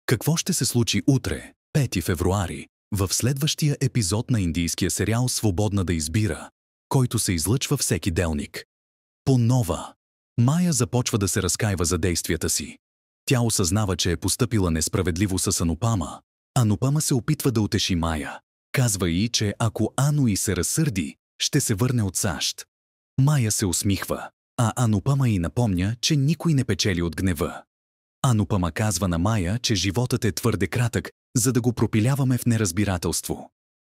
Какво ще се случи утре, 5 февруари, в следващия епизод на индийския сериал «Свободна да избира», който се излъчва всеки делник? По нова. Майя започва да се разкаива за действията си. Тя осъзнава, че е постъпила несправедливо с Анупама. Анупама се опитва да утеши Майя. Казва й, че ако Ану й се разсърди, ще се върне от САЩ. Майя се усмихва, а Анупама й напомня, че никой не печели от гнева. Анупама казва на Майя, че животът е твърде кратък, за да го пропиляваме в неразбирателство.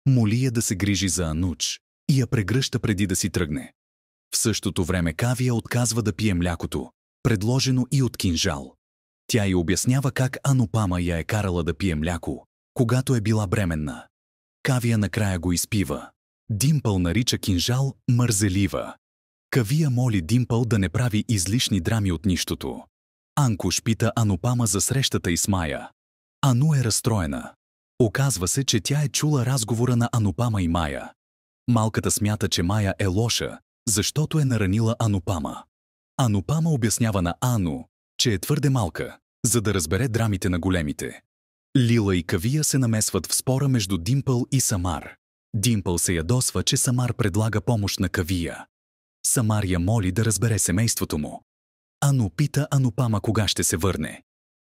Моли я да се грижи за Ануч и я прегръща преди да си тръгне. В същото време Кавия отказва да пие млякото, предложено и от Кинжал. Тя й обяснява как Анупама я е карала да пие мляко, когато е била бременна. Кавия накрая го изпива. Димпъл нарича Кинжал мързелива. Кавия моли Димпъл да не прави излишни драми от нищото. Анкуш пита Анупама за срещата й с Майя. Ану е разстроена. Оказва се, че тя е чула разговора на Анупама и Майя. Малката смята, че Майя е лоша, защото е наранила Анупама. Анупама обяснява на Ану, че е твърде малка, за да разбере драмите на големите. Лила и Кавия се намесват в спора между Димпъл и Самар. Димпъл се ядосва, че Самар предлага помощ на Кавия. Самар я моли да разбере семейството му. Ану пита Анупама кога ще се върне.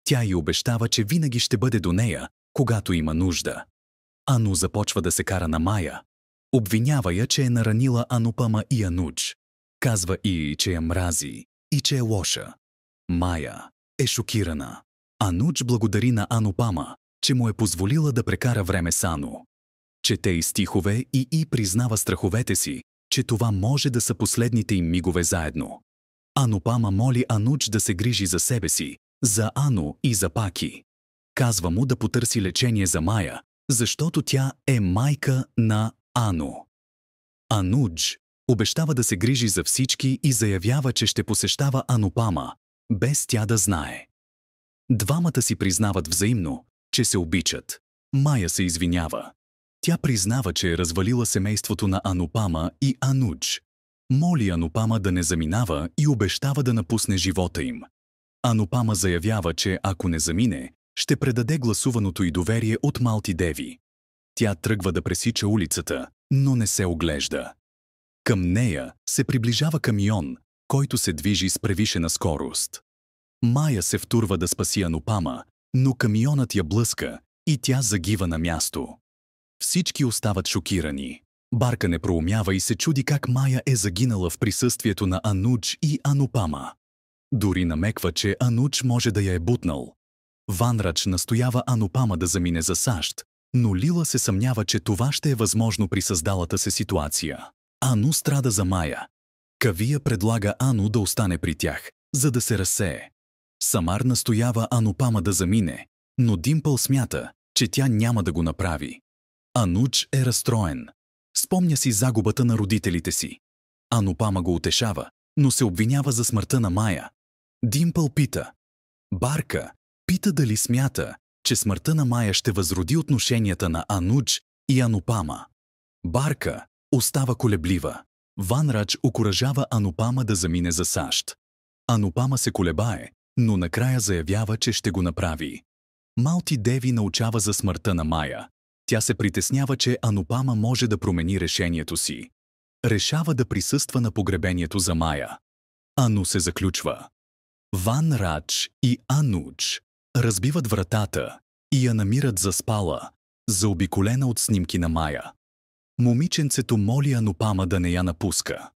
Тя й обещава, че винаги ще бъде до нея, когато има нужда. Ану започва да се кара на Майя. Обвинява я, че е наранила Анупама и Ануч. Казва и, че я мрази и че е лоша. Майя е шокирана. Ануч благодари на Анупама, че му е позволила да прекара време с Ану. Чете и стихове и признава страховете си, че това може да са последните им мигове заедно. Анупама моли Ануч да се грижи за себе си, за Ану и за Паки. Казва му да потърси лечение за Майя, защото тя е майка на Ану. Ануч обещава да се грижи за всички и заявява, че ще посещава Анупама, без тя да знае. Двамата си признават взаимно, че се обичат. Майя се извинява. Тя признава, че е развалила семейството на Анупама и Ануч. Моли Анупама да не заминава и обещава да напусне живота им. Анупама заявява, че ако не замине, ще предаде гласуваното й доверие от Малти Деви. Тя тръгва да пресича улицата, но не се оглежда. Към нея се приближава камион, който се движи с превишена скорост. Майя се втурва да спаси Анупама, но камионът я блъска и тя загива на място. Всички остават шокирани. Барка не проумява и се чуди как Майя е загинала в присъствието на Ануч и Анупама. Дори намеква, че Ануч може да я е бутнал. Ванрач настоява Анупама да замине за САЩ, но Лила се съмнява, че това ще е възможно при създалата се ситуация. Ану страда за Майя. Кавия предлага Ану да остане при тях, за да се разсее. Самар настоява Анупама да замине, но Димпъл смята, че тя няма да го направи. Ануч е разстроен. Спомня си загубата на родителите си. Анупама го утешава, но се обвинява за смъртта на Майя. Димпъл пита. Барка пита дали смята, че смъртта на Майя ще възроди отношенията на Ануч и Анупама. Барка остава колеблива. Ванрач окуражава Анупама да замине за САЩ. Анупама се колебае, но накрая заявява, че ще го направи. Малти Деви научава за смъртта на Майя. Тя се притеснява, че Анупама може да промени решението си. Решава да присъства на погребението за Майя. Ану се заключва. Ванрач и Ануч разбиват вратата и я намират заспала, заобиколена от снимки на Майя. Момиченцето моли Анупама да не я напуска.